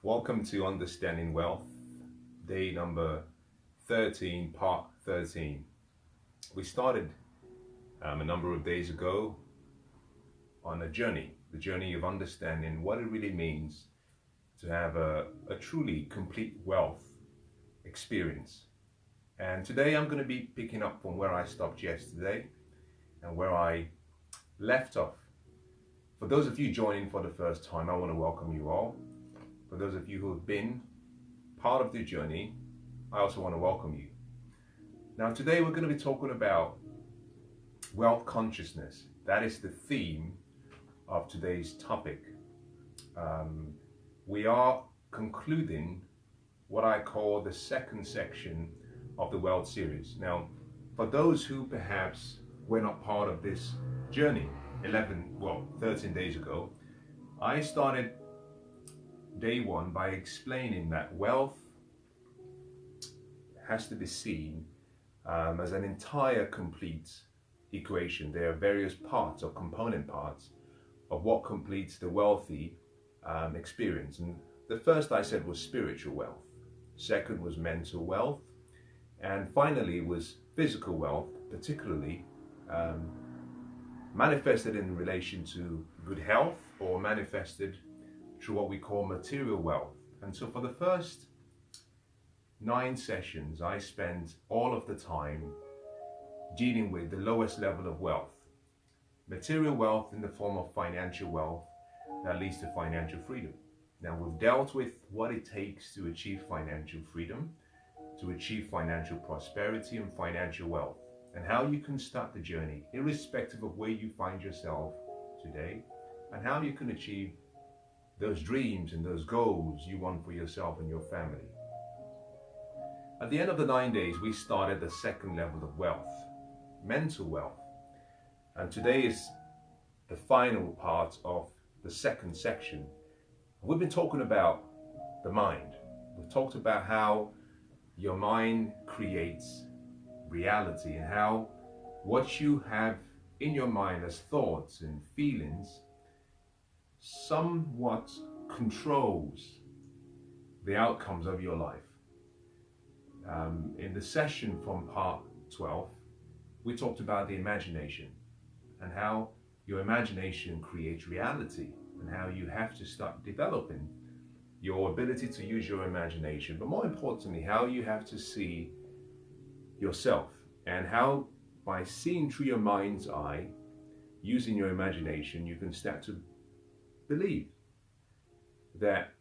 Welcome to Understanding Wealth, day number 13, part 13. We started a number of days ago on a journey, the journey of understanding what it really means to have a truly complete wealth experience. And today I'm going to be picking up from where I stopped yesterday and where I left off. For those of you joining for the first time, I want to welcome you all. For those of you who have been part of the journey, I also want to welcome you. Now today we're going to be talking about wealth consciousness. That is the theme of today's topic. We are concluding what I call the second section of the wealth series. Now, for those who perhaps were not part of this journey 13 days ago, I started day one by explaining that wealth has to be seen as an entire complete equation. There are various parts or component parts of what completes the wealthy experience. And the first I said was spiritual wealth. Second was mental wealth. And finally was physical wealth, particularly manifested in relation to good health or manifested through what we call material wealth. And so for the first 9 sessions, I spent all of the time dealing with the lowest level of wealth. Material wealth in the form of financial wealth that leads to financial freedom. Now we've dealt with what it takes to achieve financial freedom, to achieve financial prosperity and financial wealth, and how you can start the journey irrespective of where you find yourself today, and how you can achieve those dreams and those goals you want for yourself and your family. At the end of the 9 days, we started the second level of wealth, mental wealth. And today is the final part of the second section. We've been talking about the mind. We've talked about how your mind creates reality and how what you have in your mind as thoughts and feelings somewhat controls the outcomes of your life. In the session from part 12, we talked about the imagination and how your imagination creates reality and how you have to start developing your ability to use your imagination, but more importantly, how you have to see yourself and how by seeing through your mind's eye, using your imagination, you can start to believe that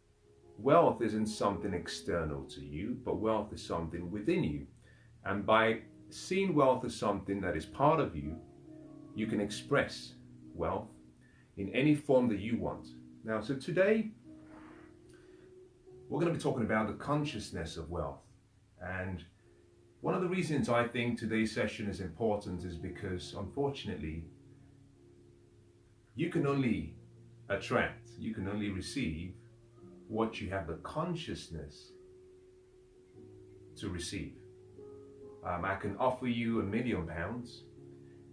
wealth isn't something external to you, but wealth is something within you. And by seeing wealth as something that is part of you, you can express wealth in any form that you want. Now, so today, we're going to be talking about the consciousness of wealth. And one of the reasons I think today's session is important is because, unfortunately, you can only attract, you can only receive what you have the consciousness to receive. I can offer you £1 million.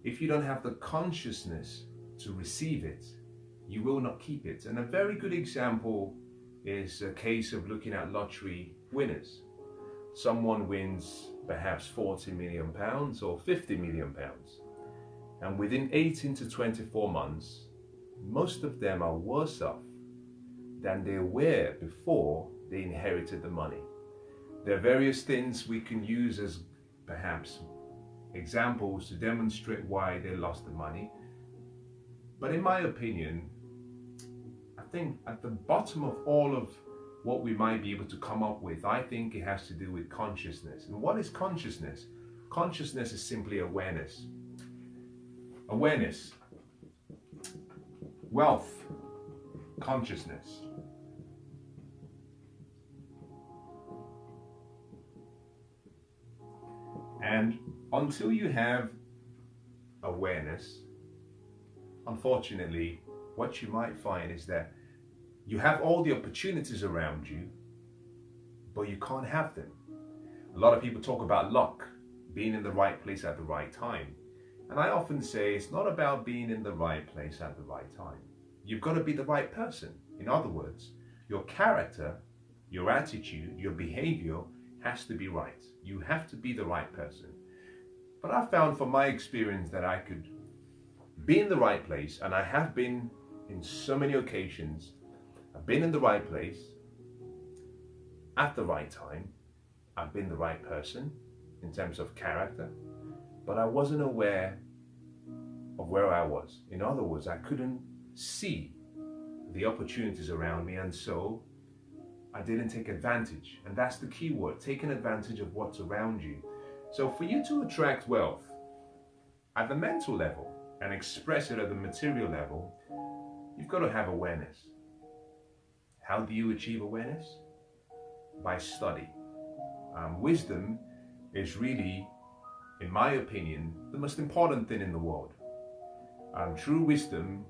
If you don't have the consciousness to receive it, you will not keep it. And a very good example is a case of looking at lottery winners. Someone wins perhaps £40 million or £50 million. And within 18 to 24 months, most of them are worse off than they were before they inherited the money. There are various things we can use as perhaps examples to demonstrate why they lost the money. But in my opinion, I think at the bottom of all of what we might be able to come up with, I think it has to do with consciousness. And what is consciousness? Consciousness is simply awareness. Awareness. Wealth. Consciousness. And until you have awareness, unfortunately, what you might find is that you have all the opportunities around you, but you can't have them. A lot of people talk about luck, being in the right place at the right time. And I often say it's not about being in the right place at the right time. You've got to be the right person. In other words, your character your attitude, your behavior has to be right. You have to be the right person. But I found from my experience that I could be in the right place, and I have been in so many occasions. I've been in the right place at the right time. I've been the right person in terms of character, but I wasn't aware of where I was. In other words, I couldn't see the opportunities around me, and so I didn't take advantage. And that's the key word, taking advantage of what's around you. So for you to attract wealth at the mental level and express it at the material level, you've got to have awareness. How do you achieve awareness? By study. Wisdom is really, in my opinion, the most important thing in the world. Through wisdom,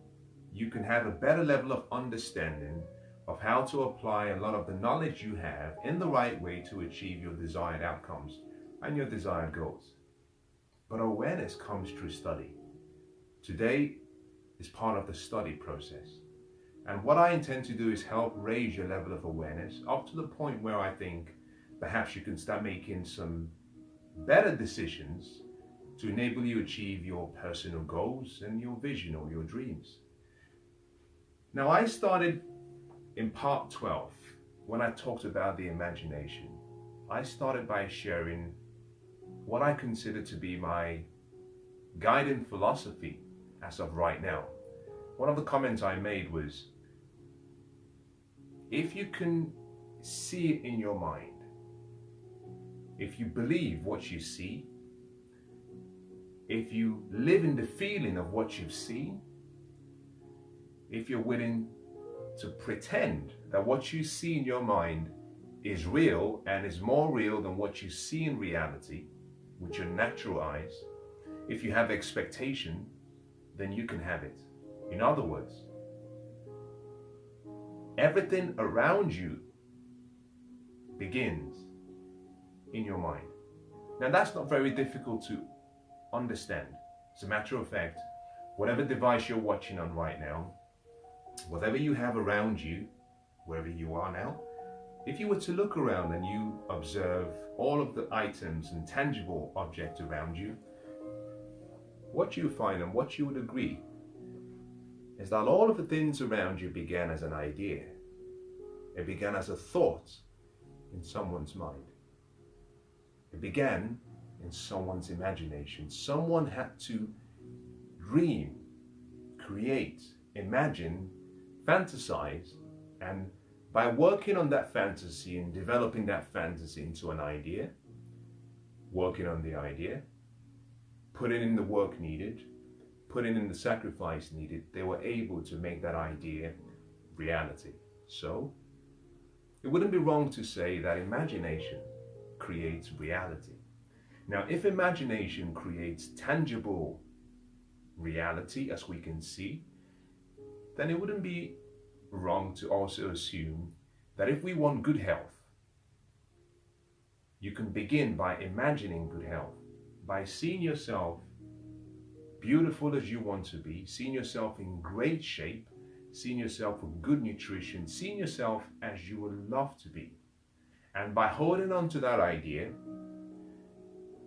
you can have a better level of understanding of how to apply a lot of the knowledge you have in the right way to achieve your desired outcomes and your desired goals. But awareness comes through study. Today is part of the study process. And what I intend to do is help raise your level of awareness up to the point where I think perhaps you can start making some better decisions to enable you to achieve your personal goals and your vision or your dreams. Now, I started in part 12 when I talked about the imagination. I started by sharing what I consider to be my guiding philosophy as of right now. One of the comments I made was, if you can see it in your mind, if you believe what you see, if you live in the feeling of what you've seen, if you're willing to pretend that what you see in your mind is real and is more real than what you see in reality with your natural eyes, if you have expectation, then you can have it. In other words, everything around you begins in your mind. Now, that's not very difficult to understand. As a matter of fact, whatever device you're watching on right now, whatever you have around you, wherever you are now, if you were to look around and you observe all of the items and tangible objects around you, what you find and what you would agree is that all of the things around you began as an idea. It began as a thought in someone's mind. It began in someone's imagination. Someone had to dream, create, imagine, fantasize, and by working on that fantasy and developing that fantasy into an idea, working on the idea, putting in the work needed, putting in the sacrifice needed, they were able to make that idea reality. So, it wouldn't be wrong to say that imagination creates reality. Now, if imagination creates tangible reality, as we can see, then it wouldn't be wrong to also assume that if we want good health, you can begin by imagining good health, by seeing yourself beautiful as you want to be, seeing yourself in great shape, seeing yourself with good nutrition, seeing yourself as you would love to be. And by holding on to that idea,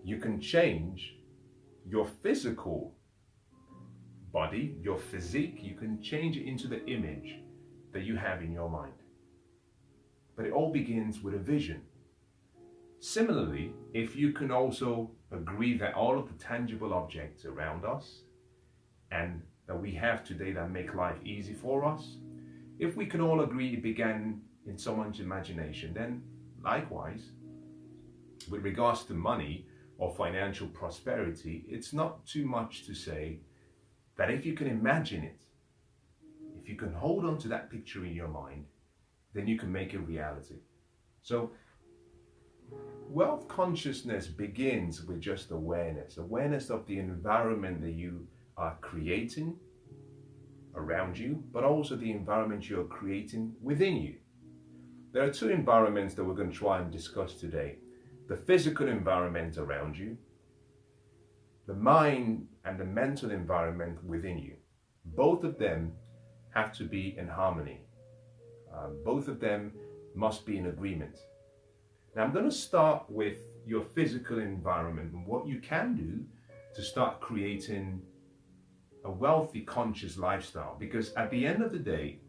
you can change your physical body, your physique, you can change it into the image that you have in your mind. But it all begins with a vision. Similarly, if you can also agree that all of the tangible objects around us and that we have today that make life easy for us, if we can all agree it began in someone's imagination, then likewise, with regards to money or financial prosperity, it's not too much to say that if you can imagine it, if you can hold on to that picture in your mind, then you can make it reality. So, wealth consciousness begins with just awareness of the environment that you are creating around you, but also the environment you're creating within you. There are two environments that we're going to try and discuss today. The physical environment around you, the mind and the mental environment within you. Both of them have to be in harmony. Both of them must be in agreement. Now I'm going to start with your physical environment and what you can do to start creating a wealthy, conscious lifestyle. Because at the end of the day,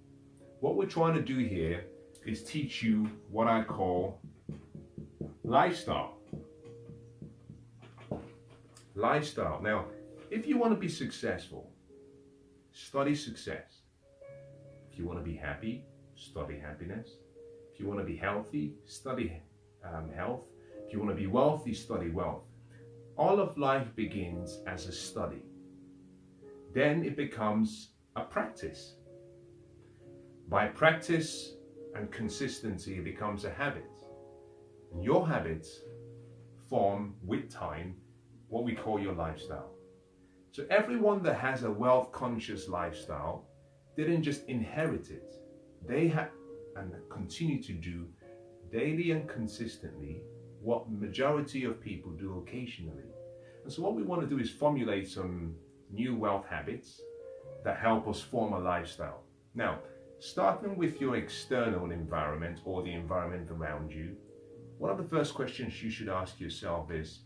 what we're trying to do here is teach you what I call lifestyle. Lifestyle. Now, if you want to be successful, study success. If you want to be happy, study happiness. If you want to be healthy, study health. If you want to be wealthy, study wealth. All of life begins as a study. Then it becomes a practice. By practice and consistency, it becomes a habit. And your habits form, with time, what we call your lifestyle. So everyone that has a wealth-conscious lifestyle didn't just inherit it. They had and continue to do daily and consistently what majority of people do occasionally. And so what we want to do is formulate some new wealth habits that help us form a lifestyle. Now, starting with your external environment or the environment around you, one of the first questions you should ask yourself is,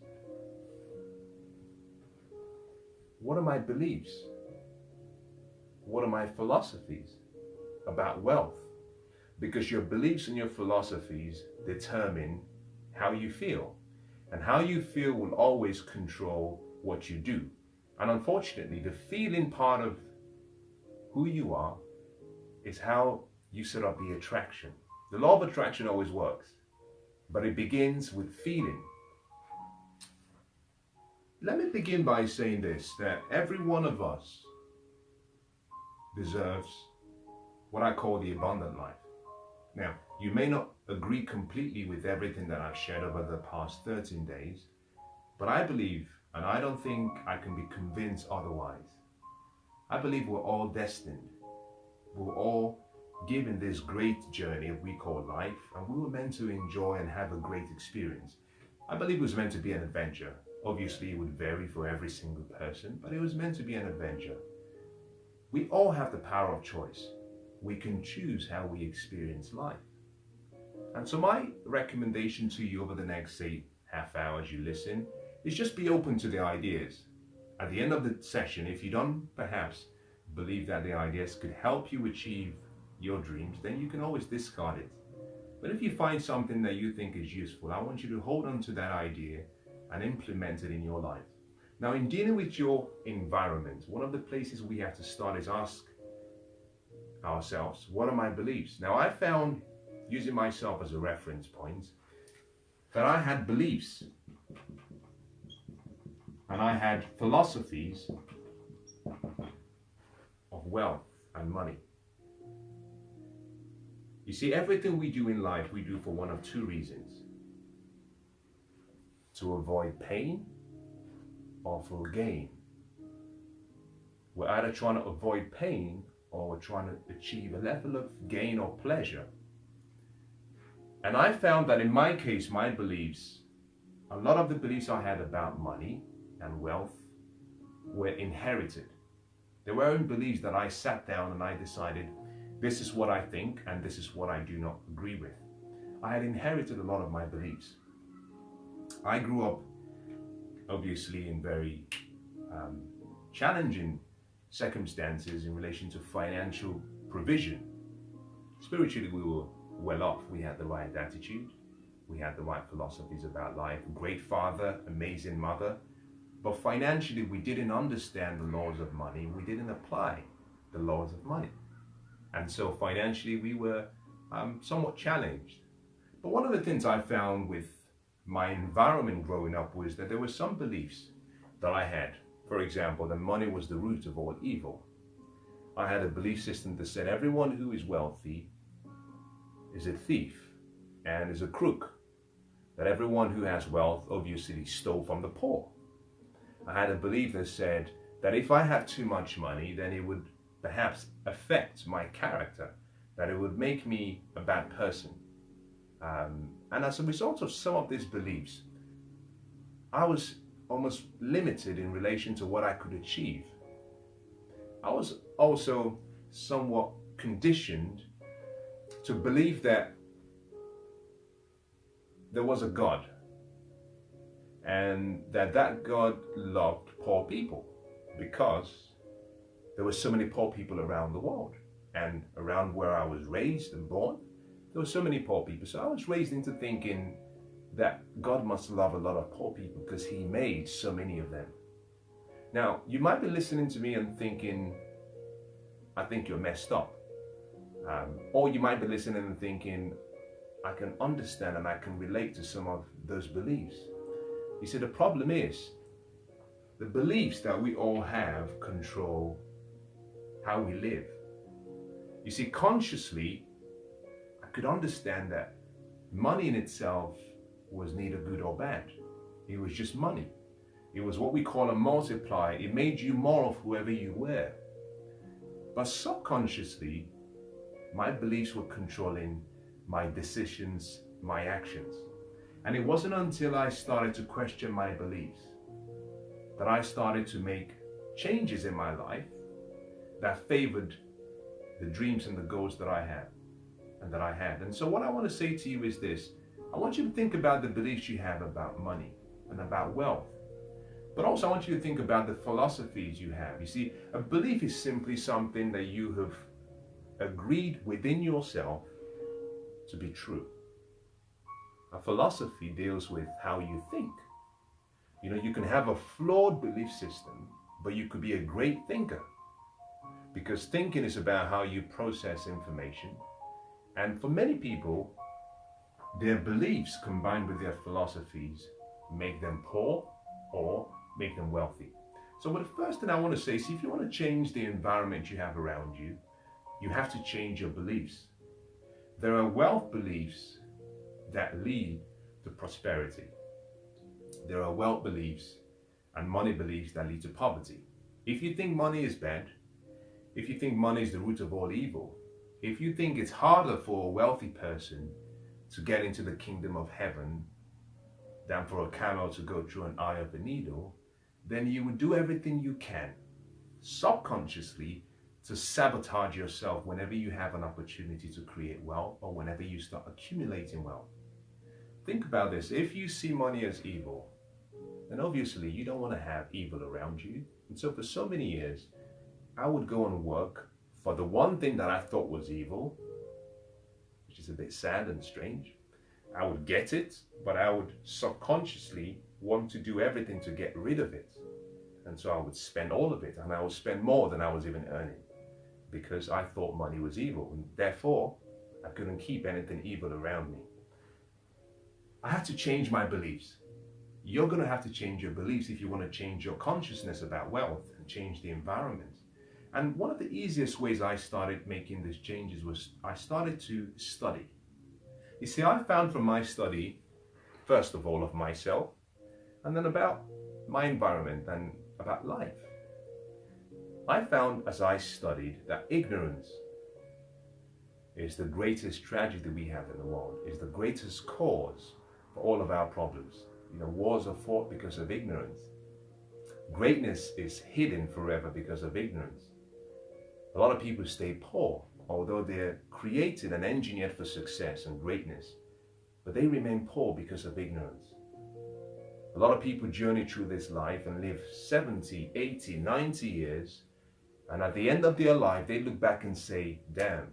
what are my beliefs? What are my philosophies about wealth? Because your beliefs and your philosophies determine how you feel. And how you feel will always control what you do. And unfortunately, the feeling part of who you are is how you set up the attraction. The law of attraction always works, but it begins with feeling. Let me begin by saying this, that every one of us deserves what I call the abundant life. Now, you may not agree completely with everything that I've shared over the past 13 days, but I believe, and I don't think I can be convinced otherwise, I believe we're all destined. We're all given this great journey we call life, and we were meant to enjoy and have a great experience. I believe it was meant to be an adventure. Obviously, it would vary for every single person, but it was meant to be an adventure. We all have the power of choice. We can choose how we experience life. And so my recommendation to you over the next, say, half hour as you listen, is just be open to the ideas. At the end of the session, if you don't perhaps believe that the ideas could help you achieve your dreams, then you can always discard it. But if you find something that you think is useful, I want you to hold on to that idea and implement it in your life. Now, in dealing with your environment, one of the places we have to start is ask ourselves, what are my beliefs? Now, I found, using myself as a reference point, that I had beliefs and I had philosophies of wealth and money. You see, everything we do in life, we do for one of two reasons: to avoid pain or for gain. We're either trying to avoid pain or we're trying to achieve a level of gain or pleasure. And I found that in my case, my beliefs, a lot of the beliefs I had about money and wealth were inherited. They weren't beliefs that I sat down and I decided, this is what I think and this is what I do not agree with. I had inherited a lot of my beliefs. I grew up, obviously, in very challenging circumstances in relation to financial provision. Spiritually, we were well off. We had the right attitude. We had the right philosophies about life. Great father, amazing mother. But financially, we didn't understand the laws of money. We didn't apply the laws of money. And so financially, we were somewhat challenged. But one of the things I found with my environment growing up was that there were some beliefs that I had. For example, that money was the root of all evil. I had a belief system that said everyone who is wealthy is a thief and is a crook. That everyone who has wealth obviously stole from the poor. I had a belief that said that if I had too much money, then it would perhaps affect my character, that it would make me a bad person. And as a result of some of these beliefs, I was almost limited in relation to what I could achieve. I was also somewhat conditioned to believe that there was a God, and that God loved poor people because there were so many poor people around the world. And around where I was raised and born, there were so many poor people. So I was raised into thinking that God must love a lot of poor people because he made so many of them. Now, you might be listening to me and thinking, I think you're messed up. Or you might be listening and thinking, I can understand and I can relate to some of those beliefs. You see, the problem is, the beliefs that we all have control how we live. You see, consciously, I could understand that money in itself was neither good or bad. It was just money. It was what we call a multiplier. It made you more of whoever you were. But subconsciously, my beliefs were controlling my decisions, my actions. And it wasn't until I started to question my beliefs that I started to make changes in my life that favored the dreams and the goals that I have and that I had. And so what I want to say to you is this. I want you to think about the beliefs you have about money and about wealth. But also I want you to think about the philosophies you have. You see, a belief is simply something that you have agreed within yourself to be true. A philosophy deals with how you think. You know, you can have a flawed belief system, but you could be a great thinker. Because thinking is about how you process information. And for many people, their beliefs combined with their philosophies make them poor or make them wealthy. So the first thing I want to say is, if you want to change the environment you have around you, you have to change your beliefs. There are wealth beliefs that lead to prosperity. There are wealth beliefs and money beliefs that lead to poverty. If you think money is bad, if you think money is the root of all evil, if you think it's harder for a wealthy person to get into the kingdom of heaven than for a camel to go through an eye of a needle, then you would do everything you can subconsciously to sabotage yourself whenever you have an opportunity to create wealth or whenever you start accumulating wealth. Think about this. If you see money as evil, then obviously you don't want to have evil around you. And so for so many years, I would go and work for the one thing that I thought was evil, which is a bit sad and strange. I would get it, but I would subconsciously want to do everything to get rid of it. And so I would spend all of it, and I would spend more than I was even earning, because I thought money was evil, and therefore I couldn't keep anything evil around me. I have to change my beliefs. You're going to have to change your beliefs if you want to change your consciousness about wealth and change the environment. And one of the easiest ways I started making these changes was I started to study. You see, I found from my study, first of all, of myself, and then about my environment and about life. I found as I studied that ignorance is the greatest tragedy we have in the world, is the greatest cause for all of our problems. You know, wars are fought because of ignorance. Greatness is hidden forever because of ignorance. A lot of people stay poor, although they're created and engineered for success and greatness, but they remain poor because of ignorance. A lot of people journey through this life and live 70, 80, 90 years, and at the end of their life, they look back and say, damn,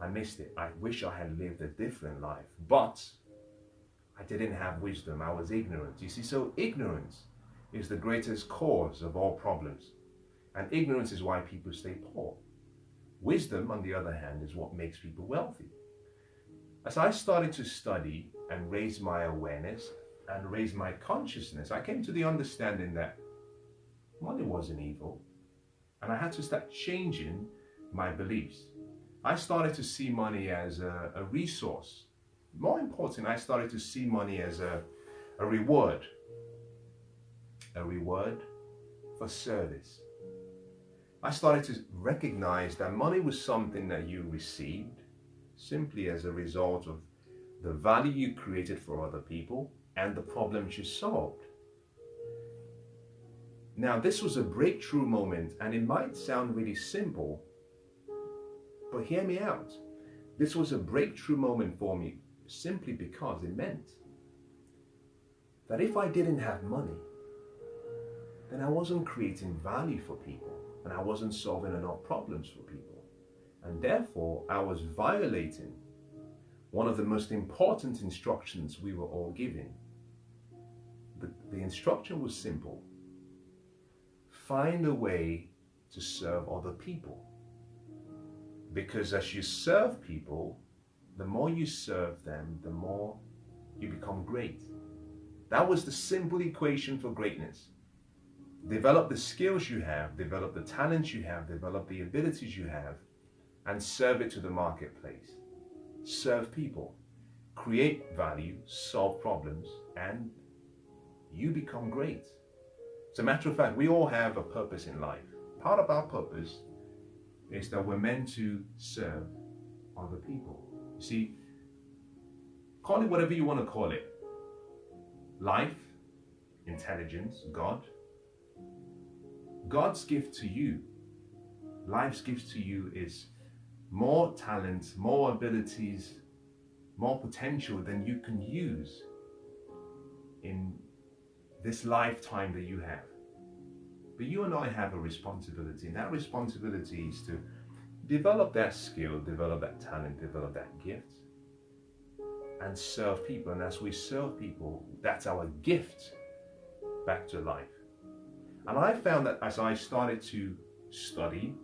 I missed it. I wish I had lived a different life, but I didn't have wisdom. I was ignorant. You see, so ignorance is the greatest cause of all problems. And ignorance is why people stay poor. Wisdom, on the other hand, is what makes people wealthy. As I started to study and raise my awareness and raise my consciousness, I came to the understanding that money wasn't evil. And I had to start changing my beliefs. I started to see money as a resource. More important, I started to see money as a reward. A reward for service. I started to recognize that money was something that you received simply as a result of the value you created for other people and the problems you solved. Now, this was a breakthrough moment, and it might sound really simple, but hear me out. This was a breakthrough moment for me simply because it meant that if I didn't have money, then I wasn't creating value for people and I wasn't solving enough problems for people. And therefore, I was violating one of the most important instructions we were all given. The instruction was simple. Find a way to serve other people. Because as you serve people, the more you serve them, the more you become great. That was the simple equation for greatness. Develop the skills you have, develop the talents you have, develop the abilities you have, and serve it to the marketplace. Serve people, create value, solve problems, and you become great. As a matter of fact, we all have a purpose in life. Part of our purpose is that we're meant to serve other people. You see, call it whatever you want to call it. Life, intelligence, God. God's gift to you, life's gift to you is more talent, more abilities, more potential than you can use in this lifetime that you have. But you and I have a responsibility, and that responsibility is to develop that skill, develop that talent, develop that gift, and serve people. And as we serve people, that's our gift back to life. And I found that as I started to study,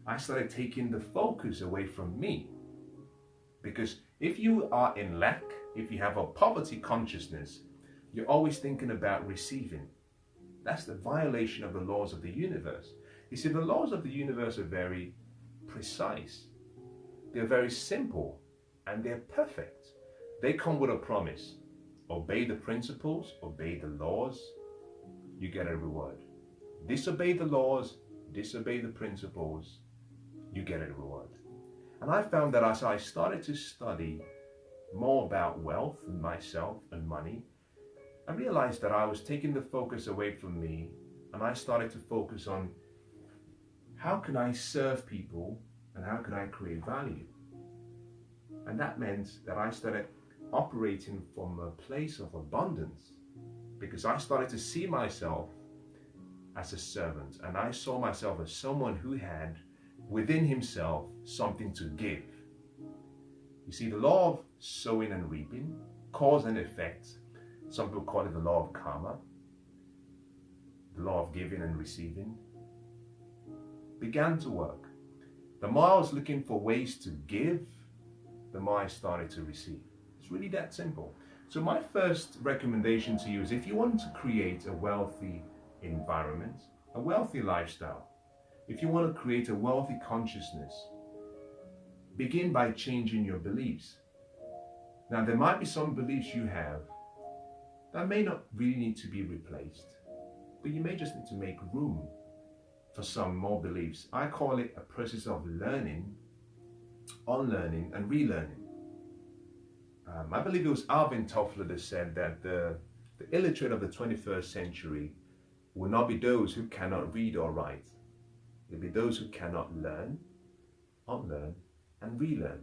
I started taking the focus away from me. Because if you are in lack, if you have a poverty consciousness, you're always thinking about receiving. That's the violation of the laws of the universe. You see, the laws of the universe are very precise. They're very simple and they're perfect. They come with a promise. Obey the principles, obey the laws, you get a reward. Disobey the laws, disobey the principles, you get a reward. And I found that as I started to study more about wealth and myself and money, I realized that I was taking the focus away from me, and I started to focus on how can I serve people and how can I create value. And that meant that I started operating from a place of abundance, because I started to see myself as a servant, and I saw myself as someone who had within himself something to give. You see, the law of sowing and reaping, cause and effect, some people call it the law of karma, the law of giving and receiving, began to work. The more I was looking for ways to give, the more I started to receive. It's really that simple. So my first recommendation to you is, if you want to create a wealthy environment, a wealthy lifestyle, if you want to create a wealthy consciousness, begin by changing your beliefs. Now, there might be some beliefs you have that may not really need to be replaced, but you may just need to make room for some more beliefs. I call it a process of learning, unlearning, and relearning. I believe it was Alvin Toffler that said that the illiterate of the 21st century will not be those who cannot read or write. It'll be those who cannot learn, unlearn, and relearn.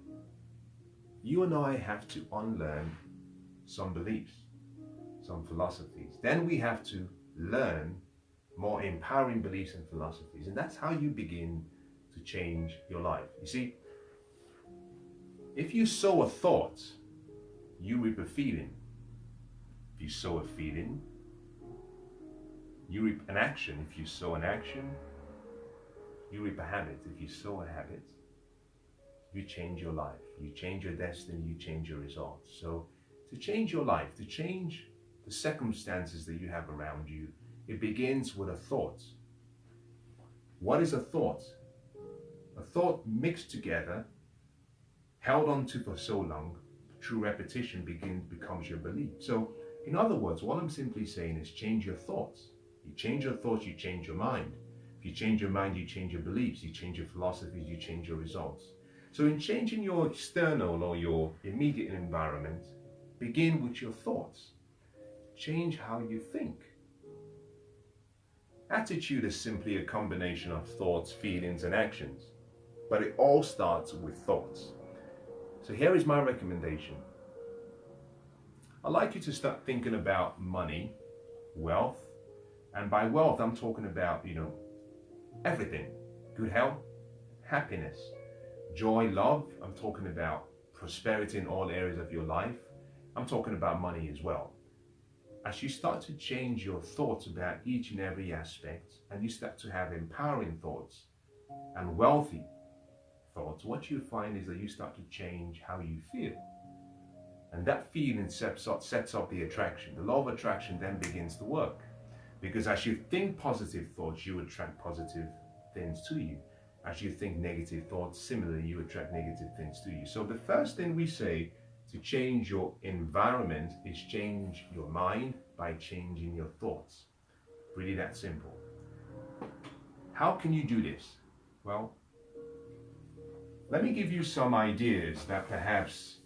You and I have to unlearn some beliefs, some philosophies. Then we have to learn more empowering beliefs and philosophies. And that's how you begin to change your life. You see, if you sow a thought, you reap a feeling. If you sow a feeling, you reap an action. If you sow an action, you reap a habit. If you sow a habit, you change your life. You change your destiny, you change your results. So to change your life, to change the circumstances that you have around you, it begins with a thought. What is a thought? A thought mixed together, held onto for so long, through repetition becomes your belief. So in other words, what I'm simply saying is, change your thoughts. You change your thoughts, you change your mind. If you change your mind, you change your beliefs, you change your philosophies, you change your results. So in changing your external or your immediate environment, begin with your thoughts. Change how you think. Attitude is simply a combination of thoughts, feelings, and actions, but it all starts with thoughts. So here is my recommendation. I'd like you to start thinking about money, wealth, and by wealth, I'm talking about, everything. Good health, happiness, joy, love. I'm talking about prosperity in all areas of your life. I'm talking about money as well. As you start to change your thoughts about each and every aspect, and you start to have empowering thoughts and wealthy thoughts, what you find is that you start to change how you feel. And that feeling sets up the attraction. The law of attraction then begins to work. Because as you think positive thoughts, you attract positive things to you. As you think negative thoughts, similarly, you attract negative things to you. So the first thing we say to change your environment is change your mind by changing your thoughts. Really that simple. How can you do this? Well, let me give you some ideas that perhaps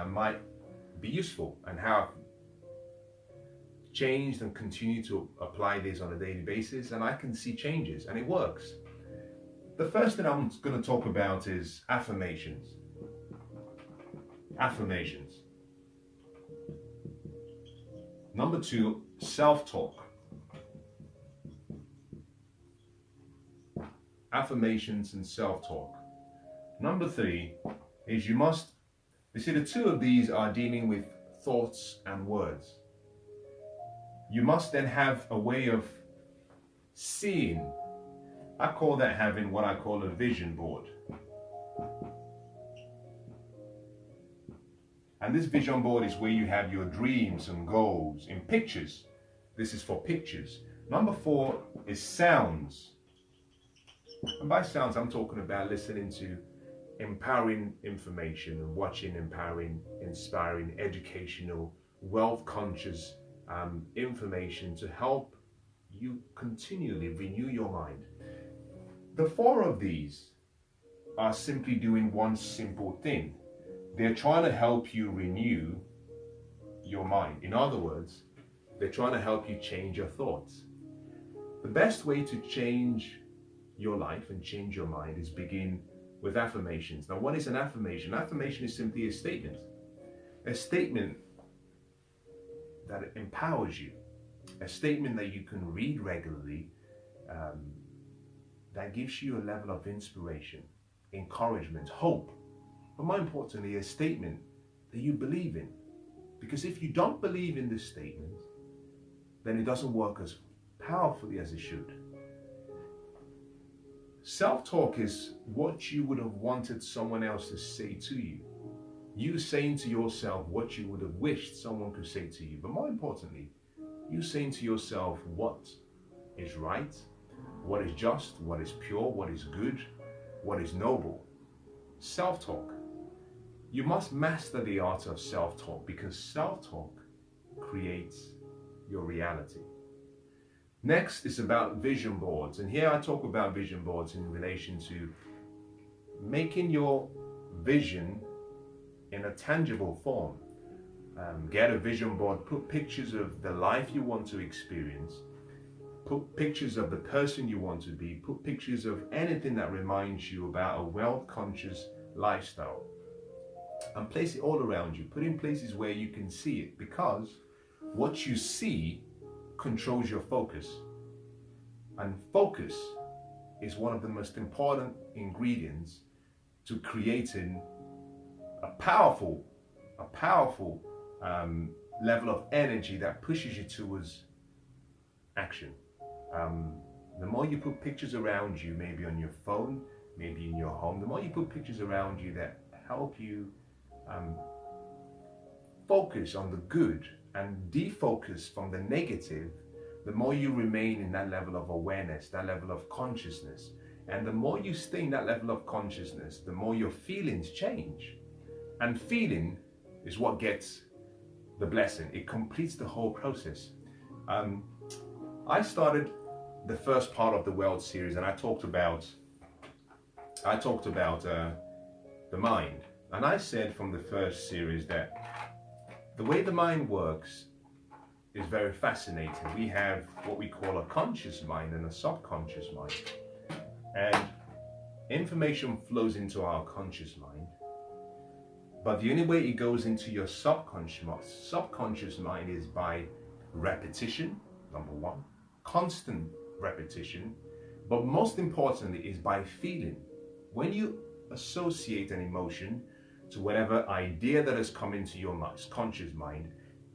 might be useful, and how I've changed and continue to apply this on a daily basis, and I can see changes, and it works. The first thing I'm going to talk about is affirmations. Affirmations. Number 2, self-talk. Affirmations and self-talk. Number 3 is the 2 of these are dealing with thoughts and words. You must then have a way of seeing. I call that having what I call a vision board. And this vision board is where you have your dreams and goals in pictures. This is for pictures. Number 4 is sounds. And by sounds, I'm talking about listening to empowering information and watching empowering, inspiring, educational, wealth-conscious information to help you continually renew your mind. The 4 of these are simply doing one simple thing. They're trying to help you renew your mind. In other words, they're trying to help you change your thoughts. The best way to change your life and change your mind is begin with affirmations. Now, what is an affirmation? Affirmation is simply a statement that empowers you, a statement that you can read regularly, that gives you a level of inspiration, encouragement, hope, but more importantly, a statement that you believe in. Because if you don't believe in this statement, then it doesn't work as powerfully as it should. Self-talk is what you would have wanted someone else to say to you. You saying to yourself what you would have wished someone could say to you. But more importantly, you saying to yourself what is right, what is just, what is pure, what is good, what is noble. Self-talk. You must master the art of self-talk, because self-talk creates your reality. Next is about vision boards, and here I talk about vision boards in relation to making your vision in a tangible form. Get a vision board, put pictures of the life you want to experience, put pictures of the person you want to be, put pictures of anything that reminds you about a wealth-conscious lifestyle, and place it all around you. Put in places where you can see it, because what you see controls your focus, and focus is one of the most important ingredients to creating a powerful level of energy that pushes you towards action. The more you put pictures around you, maybe on your phone, maybe in your home, the more you put pictures around you that help you focus on the good and defocus from the negative, the more you remain in that level of awareness, that level of consciousness. And the more you stay in that level of consciousness, the more your feelings change. And feeling is what gets the blessing. It completes the whole process. I started the first part of the World Series, and I talked about the mind. And I said from the first series that the way the mind works is very fascinating. We have what we call a conscious mind and a subconscious mind. And information flows into our conscious mind. But the only way it goes into your subconscious mind is by repetition, number one, constant repetition, but most importantly is by feeling. When you associate an emotion to whatever idea that has come into your conscious mind,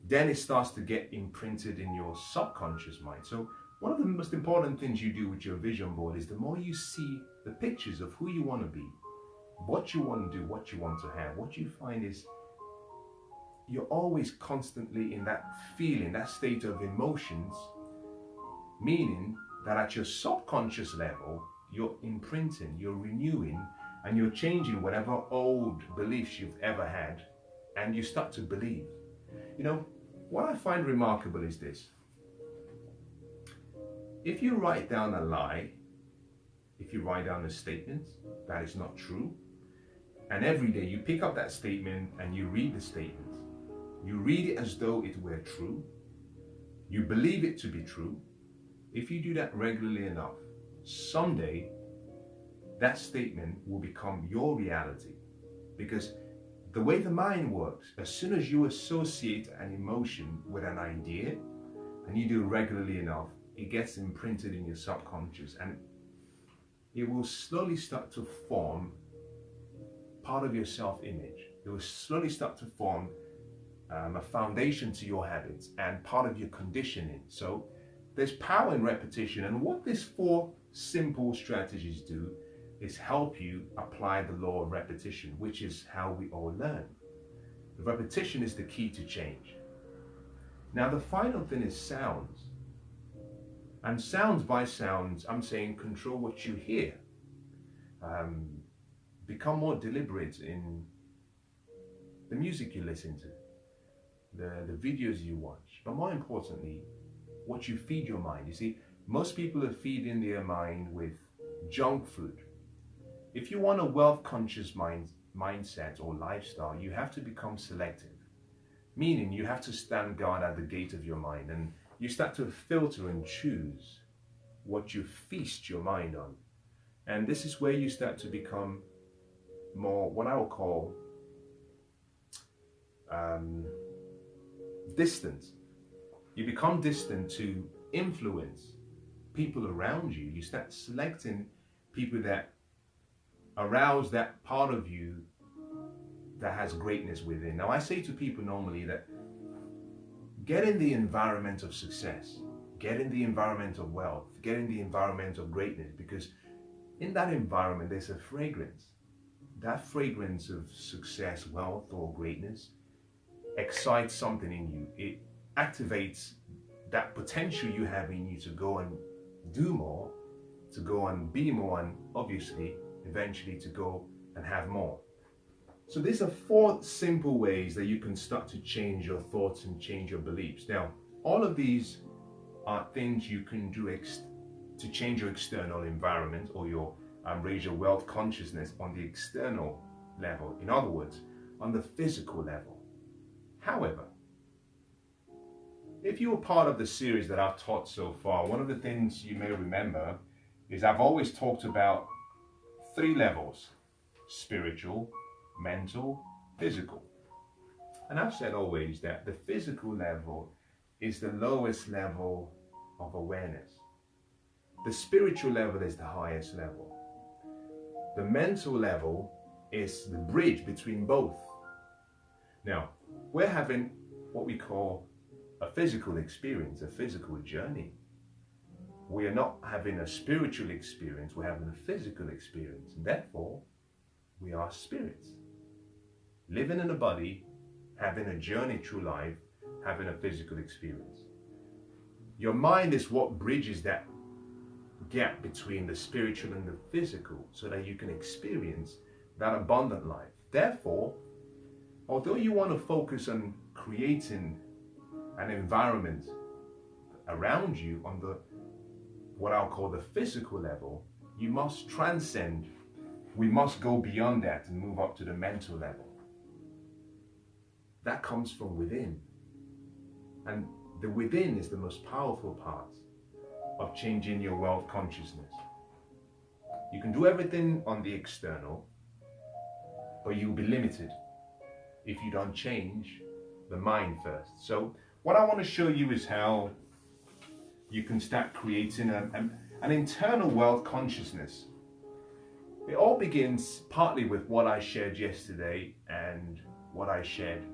then it starts to get imprinted in your subconscious mind. So one of the most important things you do with your vision board is the more you see the pictures of who you want to be, what you want to do, what you want to have, what you find is you're always constantly in that feeling, that state of emotions, meaning that at your subconscious level, you're imprinting, you're renewing, and you're changing whatever old beliefs you've ever had, and you start to believe. You know, what I find remarkable is this. If you write down a lie, if you write down a statement that is not true, and every day you pick up that statement and you read the statement, you read it as though it were true, you believe it to be true. If you do that regularly enough, someday that statement will become your reality. Because the way the mind works, as soon as you associate an emotion with an idea, and you do it regularly enough, it gets imprinted in your subconscious, and it will slowly start to form part of your self-image. It will slowly start to form a foundation to your habits and part of your conditioning. So there's power in repetition, and what these 4 simple strategies do is help you apply the law of repetition, which is how we all learn. Repetition is the key to change. Now the final thing is sounds. And sounds by sounds, I'm saying control what you hear. Become more deliberate in the music you listen to, the videos you watch, but more importantly, what you feed your mind. You see, most people are feeding their mind with junk food. If you want a wealth-conscious mindset or lifestyle, you have to become selective, meaning you have to stand guard at the gate of your mind, and you start to filter and choose what you feast your mind on. And this is where you start to become more, what I would call, distant. You become distant to influence people around you. You start selecting people that arouse that part of you that has greatness within. Now I say to people normally that get in the environment of success, get in the environment of wealth, get in the environment of greatness, because in that environment there's a fragrance. That fragrance of success, wealth, or greatness excites something in you. It activates that potential you have in you to go and do more, to go and be more, and obviously, eventually to go and have more. So these are 4 simple ways that you can start to change your thoughts and change your beliefs. Now, all of these are things you can do to change your external environment, or your raise your wealth consciousness on the external level. In other words, on the physical level. However, if you were part of the series that I've taught so far, one of the things you may remember is I've always talked about 3 levels: spiritual, mental, physical. And I've said always that the physical level is the lowest level of awareness. The spiritual level is the highest level. The mental level is the bridge between both. Now, we're having what we call a physical experience, a physical journey. We are not having a spiritual experience, we're having a physical experience. And therefore, we are spirits, living in a body, having a journey through life, having a physical experience. Your mind is what bridges that gap between the spiritual and the physical, so that you can experience that abundant life. Therefore, although you want to focus on creating an environment around you on the what I'll call the physical level, you must transcend. We must go beyond that and move up to the mental level. That comes from within. And the within is the most powerful part of changing your wealth consciousness. You can do everything on the external, but you'll be limited. if you don't change the mind first. So what I want to show you is how you can start creating an internal world consciousness. It all begins partly with what I shared yesterday and what I shared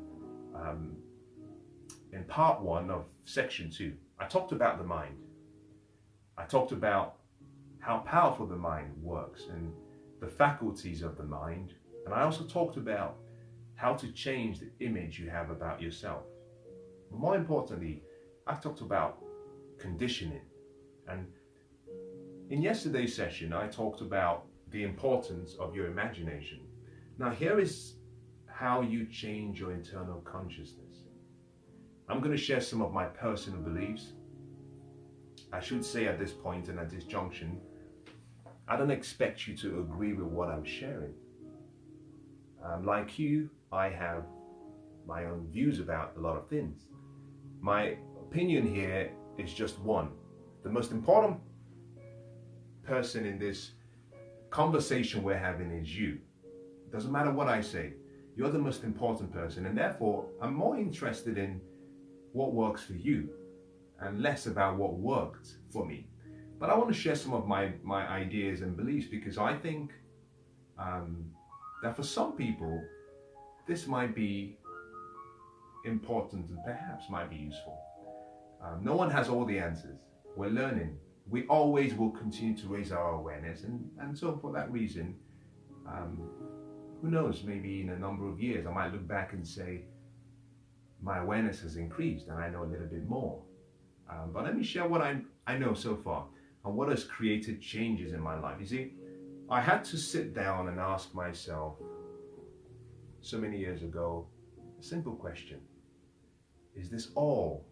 in part 1 of section 2. I talked about the mind. I talked about how powerful the mind works and the faculties of the mind. And I also talked about how to change the image you have about yourself. But more importantly, I talked about conditioning. And in yesterday's session, I talked about the importance of your imagination. Now, here is how you change your internal consciousness. I'm going to share some of my personal beliefs. I should say at this point and at this junction, I don't expect you to agree with what I'm sharing. Like you, I have my own views about a lot of things. My opinion here is just one. The most important person in this conversation we're having is you. It doesn't matter what I say. You're the most important person, and therefore I'm more interested in what works for you and less about what worked for me. But I want to share some of my ideas and beliefs because I think that for some people this might be important and perhaps might be useful. No one has all the answers. We're learning. We always will continue to raise our awareness, and so for that reason, who knows, maybe in a number of years I might look back and say my awareness has increased and I know a little bit more. But let me share what I know so far and what has created changes in my life. You see, I had to sit down and ask myself so many years ago a simple question. Is this all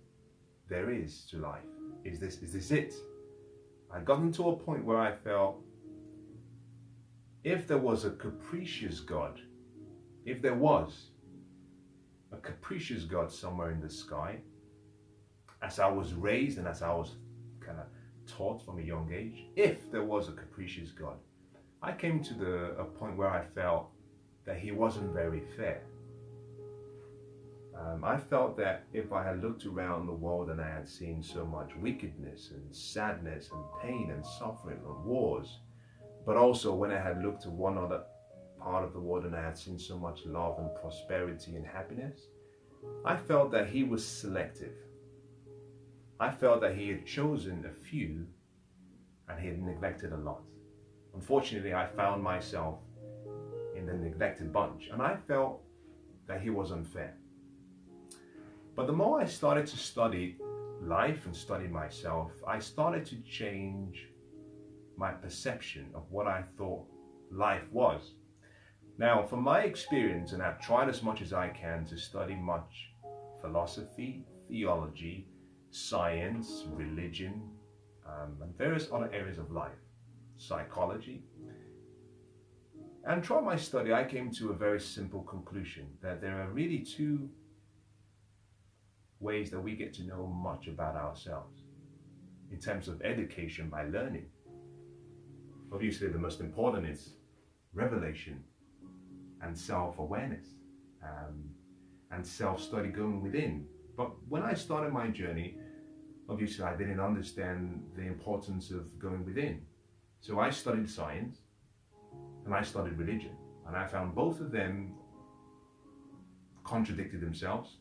there is to life? Is this it? I'd gotten to a point where I felt if there was a capricious God, if there was a capricious God somewhere in the sky, as I was raised and as I was kind of taught from a young age, if there was a capricious God, I came to a point where I felt that he wasn't very fair. I felt that if I had looked around the world and I had seen so much wickedness and sadness and pain and suffering and wars, but also when I had looked to one other part of the world and I had seen so much love and prosperity and happiness, I felt that he was selective. I felt that he had chosen a few and he had neglected a lot. Unfortunately, I found myself in the neglected bunch, and I felt that he was unfair. But the more I started to study life and study myself, I started to change my perception of what I thought life was. Now, from my experience, and I've tried as much as I can to study much philosophy, theology, science, religion, and various other areas of life, psychology. And throughout my study, I came to a very simple conclusion that there are really two ways that we get to know much about ourselves in terms of education by learning. Obviously, the most important is revelation and self-awareness and self-study going within. But when I started my journey, obviously I didn't understand the importance of going within. So I studied science and I studied religion, and I found both of them contradicted themselves.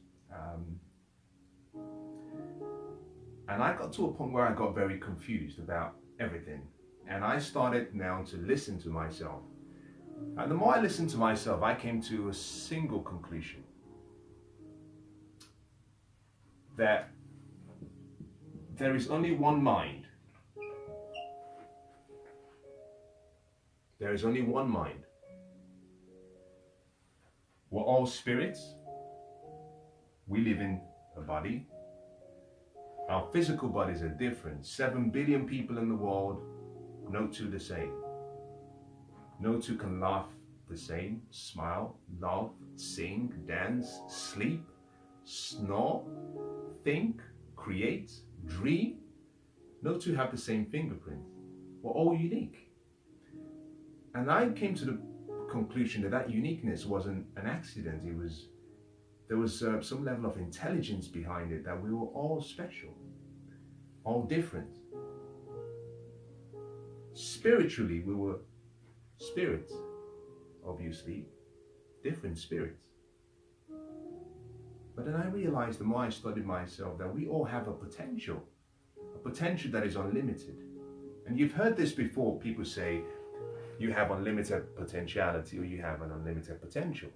And I got to a point where I got very confused about everything. And I started now to listen to myself. And the more I listened to myself, I came to a single conclusion. That there is only one mind. There is only one mind. We're all spirits. We live in a body. Our physical bodies are different. 7 billion people in the world, no two the same. No two can laugh the same, smile, love, sing, dance, sleep, snore, think, create, dream. No two have the same fingerprint. We're all unique. And I came to the conclusion that uniqueness wasn't an accident. there was some level of intelligence behind it, that we were all special, all different. Spiritually, we were spirits, obviously, different spirits. But then I realized, the more I studied myself, that we all have a potential that is unlimited. And you've heard this before. People say you have unlimited potentiality, or you have an unlimited potential.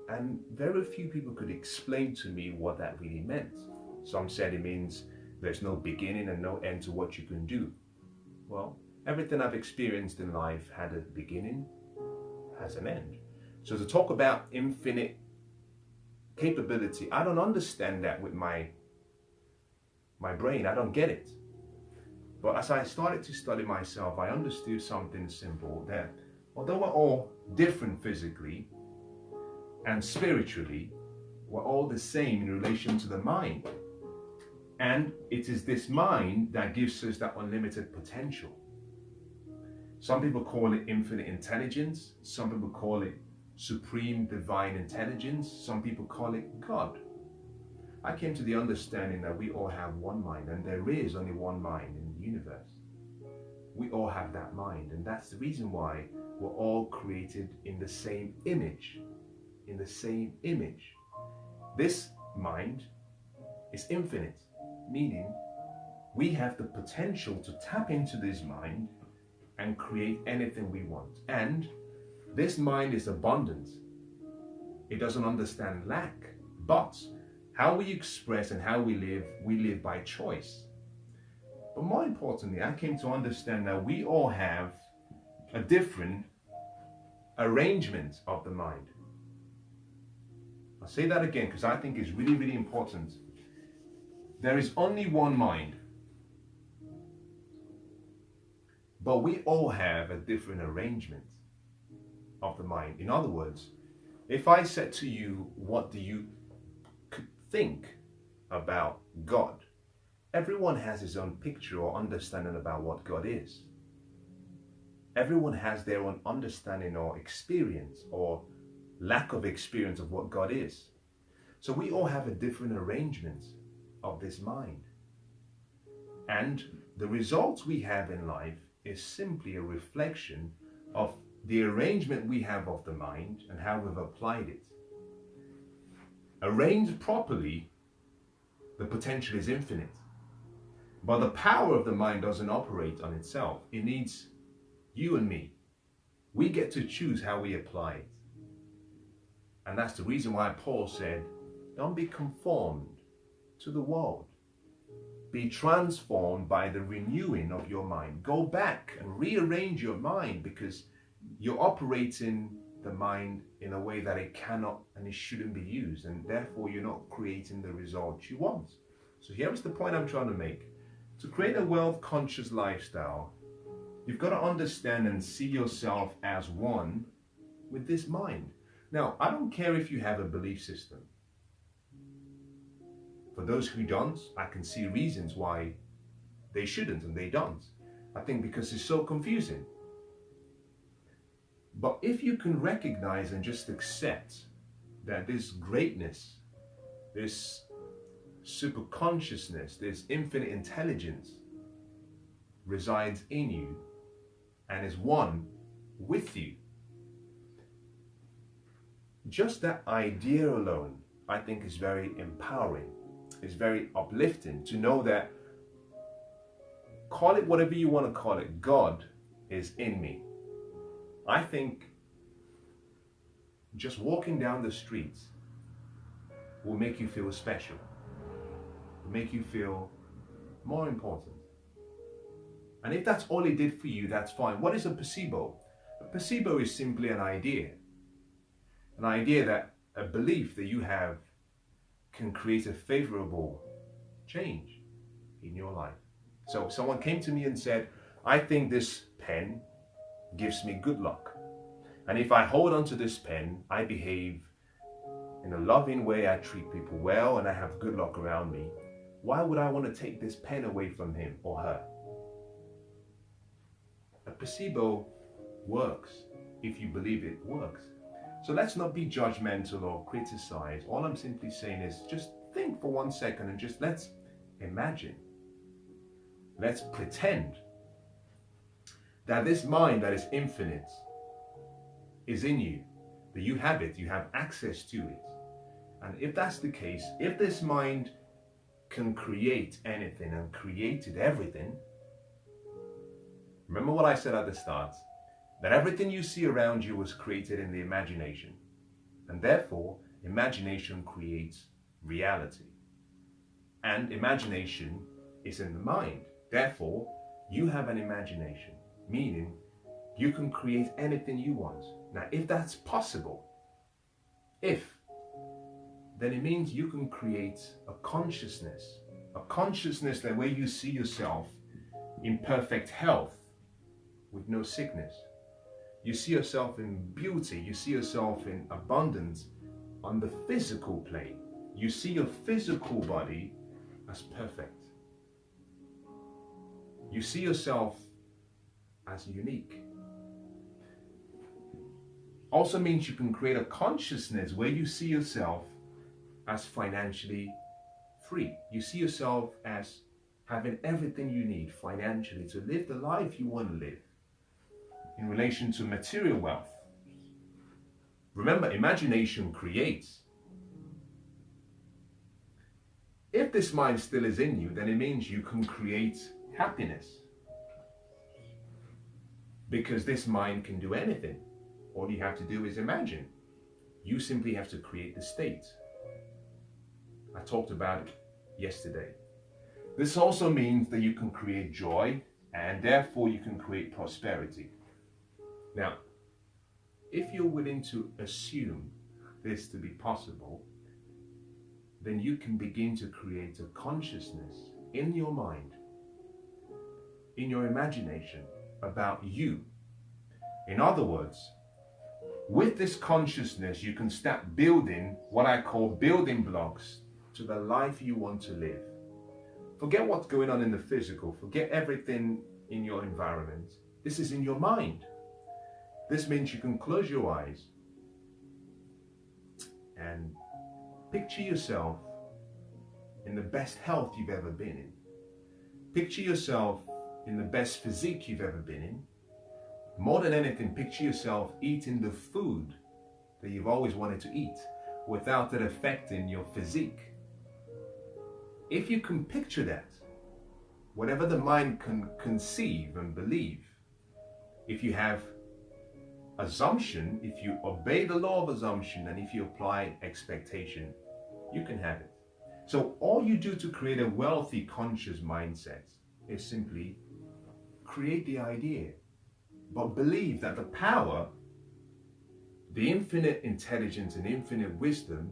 And very few people could explain to me what that really meant. Some said it means there's no beginning and no end to what you can do. Well, everything I've experienced in life had a beginning, has an end. So to talk about infinite capability, I don't understand that with my brain. I don't get it. But as I started to study myself, I understood something simple, that although we're all different physically and spiritually, we're all the same in relation to the mind. And it is this mind that gives us that unlimited potential. Some people call it infinite intelligence. Some people call it supreme divine intelligence. Some people call it God. I came to the understanding that we all have one mind, and there is only one mind in the universe. We all have that mind, and that's the reason why we're all created in the same image. In the same image. This mind is infinite, meaning we have the potential to tap into this mind and create anything we want. And this mind is abundant. It doesn't understand lack. But how we express and how we live by choice. But more importantly, I came to understand that we all have a different arrangement of the mind. I'll say that again because I think it's really, really important. There is only one mind, but we all have a different arrangement of the mind. In other words, if I said to you, what do you think about God? Everyone has his own picture or understanding about what God is. Everyone has their own understanding or experience or lack of experience of what God is. So we all have a different arrangement of this mind. And the results we have in life is simply a reflection of the arrangement we have of the mind and how we've applied it. Arranged properly, the potential is infinite. But the power of the mind doesn't operate on itself. It needs you and me. We get to choose how we apply it. And that's the reason why Paul said, don't be conformed to the world. Be transformed by the renewing of your mind. Go back and rearrange your mind, because you're operating the mind in a way that it cannot and it shouldn't be used, and therefore you're not creating the results you want. So here is the point I'm trying to make. To create a wealth-conscious lifestyle, you've got to understand and see yourself as one with this mind. Now, I don't care if you have a belief system. For those who don't, I can see reasons why they shouldn't and they don't. I think because it's so confusing. But if you can recognize and just accept that this greatness, this super consciousness, this infinite intelligence resides in you and is one with you, just that idea alone, I think, is very empowering. It's very uplifting to know that, call it whatever you want to call it, God is in me. I think just walking down the streets will make you feel special, will make you feel more important. And if that's all it did for you, that's fine. What is a placebo? A placebo is simply an idea that, a belief that you have can create a favorable change in your life. So if someone came to me and said, I think this pen gives me good luck. And if I hold on to this pen, I behave in a loving way, I treat people well, and I have good luck around me. Why would I want to take this pen away from him or her? A placebo works if you believe it works. So let's not be judgmental or criticize. All I'm simply saying is just think for 1 second and just let's imagine. Let's pretend that this mind that is infinite is in you, that you have it, you have access to it. And if that's the case, if this mind can create anything and created everything, remember what I said at the start, that everything you see around you was created in the imagination. And therefore, imagination creates reality. And imagination is in the mind. Therefore, you have an imagination, meaning you can create anything you want. Now, if that's possible, then it means you can create a consciousness that where you see yourself in perfect health with no sickness. You see yourself in beauty, you see yourself in abundance on the physical plane. You see your physical body as perfect. You see yourself as unique. Also means you can create a consciousness where you see yourself as financially free. You see yourself as having everything you need financially to live the life you want to live in relation to material wealth. Remember, imagination creates. If this mind still is in you, then it means you can create happiness. Because this mind can do anything. All you have to do is imagine. You simply have to create the state. I talked about it yesterday. This also means that you can create joy, and therefore you can create prosperity. Now, if you're willing to assume this to be possible, then you can begin to create a consciousness in your mind, in your imagination, about you. In other words, with this consciousness, you can start building what I call building blocks to the life you want to live. Forget what's going on in the physical. Forget everything in your environment. This is in your mind. This means you can close your eyes and picture yourself in the best health you've ever been in. Picture yourself in the best physique you've ever been in. More than anything, picture yourself eating the food that you've always wanted to eat without it affecting your physique. If you can picture that, whatever the mind can conceive and believe, if you have assumption, if you obey the law of assumption, and if you apply expectation, you can have it. So all you do to create a wealthy, conscious mindset is simply create the idea, but believe that the power, the infinite intelligence and infinite wisdom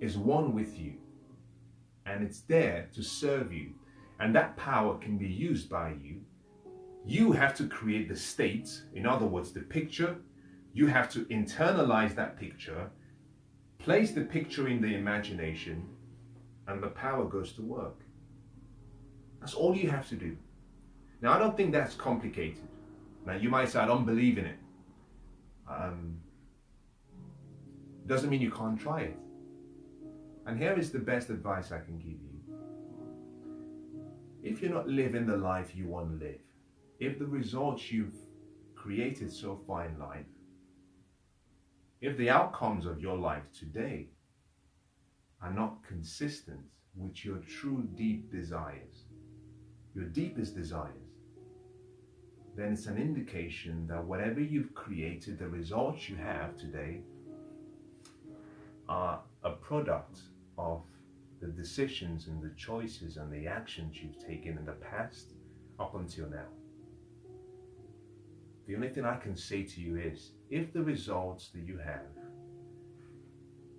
is one with you, and it's there to serve you, and that power can be used by you. You have to create the state, in other words, the picture. You have to internalize that picture, place the picture in the imagination, and the power goes to work. That's all you have to do. Now, I don't think that's complicated. Now, you might say, I don't believe in it. Doesn't mean you can't try it. And here is the best advice I can give you. If you're not living the life you want to live, if the results you've created so far in life, if the outcomes of your life today are not consistent with your true deep desires, your deepest desires, then it's an indication that whatever you've created, the results you have today, are a product of the decisions and the choices and the actions you've taken in the past up until now. The only thing I can say to you is, if the results that you have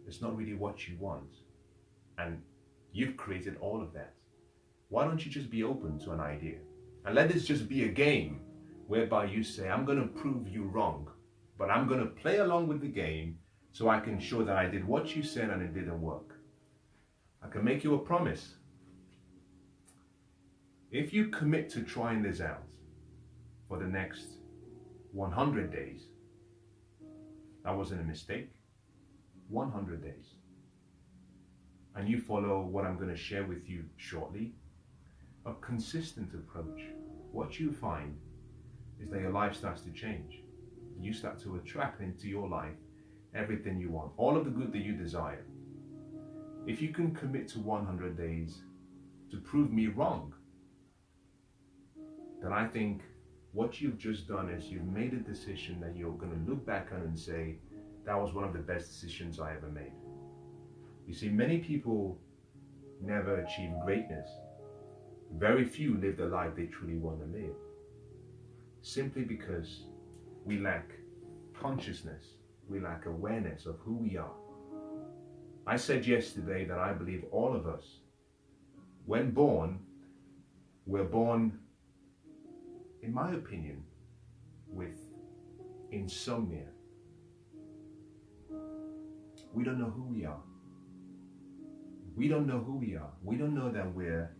is not really what you want, and you've created all of that, why don't you just be open to an idea? And let this just be a game whereby you say, I'm going to prove you wrong, but I'm going to play along with the game so I can show that I did what you said and it didn't work. I can make you a promise. If you commit to trying this out for the next 100 days, That wasn't a mistake. 100 days. And you follow what I'm going to share with you shortly, a consistent approach. What you find is that your life starts to change. You start to attract into your life everything you want, all of the good that you desire. If you can commit to 100 days to prove me wrong, then I think what you've just done is you've made a decision that you're going to look back on and say, that was one of the best decisions I ever made. You see, many people never achieve greatness. Very few live the life they truly want to live. Simply because we lack consciousness, we lack awareness of who we are. I said yesterday that I believe all of us, when born, we're born, in my opinion, with insomnia. We don't know who we are. We don't know who we are. We don't know that we're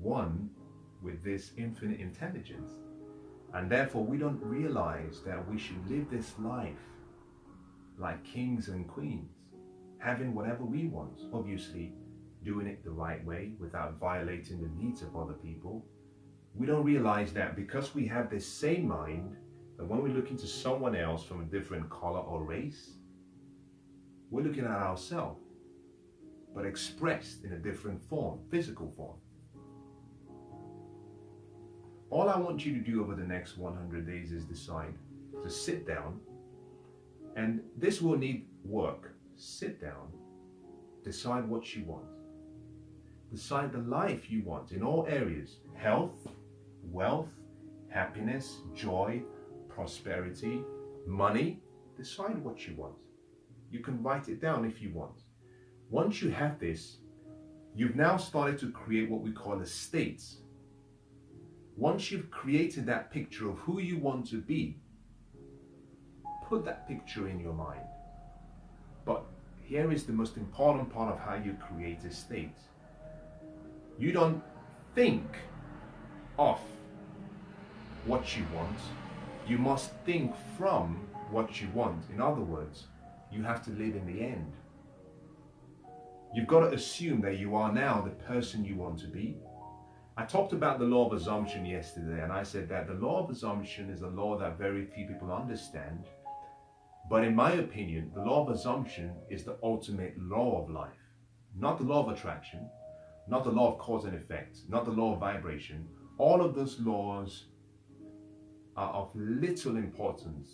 one with this infinite intelligence. And therefore, we don't realize that we should live this life like kings and queens, having whatever we want, obviously doing it the right way without violating the needs of other people. We don't realize that because we have this same mind, that when we look into someone else from a different color or race, we're looking at ourselves, but expressed in a different form, physical form. All I want you to do over the next 100 days is decide to sit down, and this will need work. Sit down, decide what you want. Decide the life you want in all areas: health, wealth, happiness, joy, prosperity, money. Decide what you want. You can write it down if you want. Once you have this, you've now started to create what we call a state. Once you've created that picture of who you want to be, put that picture in your mind. But here is the most important part of how you create a state. You don't think of what you want. You must think from what you want. In other words, you have to live in the end. You've got to assume that you are now the person you want to be. I talked about the law of assumption yesterday, and I said that the law of assumption is a law that very few people understand. But in my opinion, the law of assumption is the ultimate law of life. Not the law of attraction, not the law of cause and effect, not the law of vibration. All of those laws are of little importance.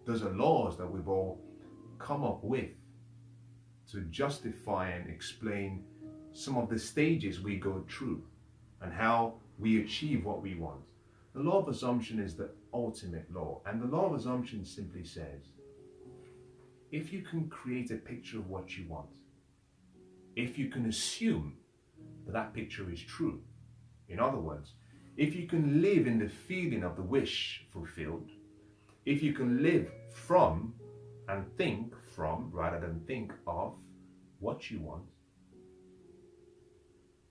Those are laws that we've all come up with to justify and explain some of the stages we go through and how we achieve what we want. The law of assumption is the ultimate law, and the law of assumption simply says, if you can create a picture of what you want, if you can assume that that picture is true, in other words, if you can live in the feeling of the wish fulfilled, if you can live from and think from rather than think of what you want,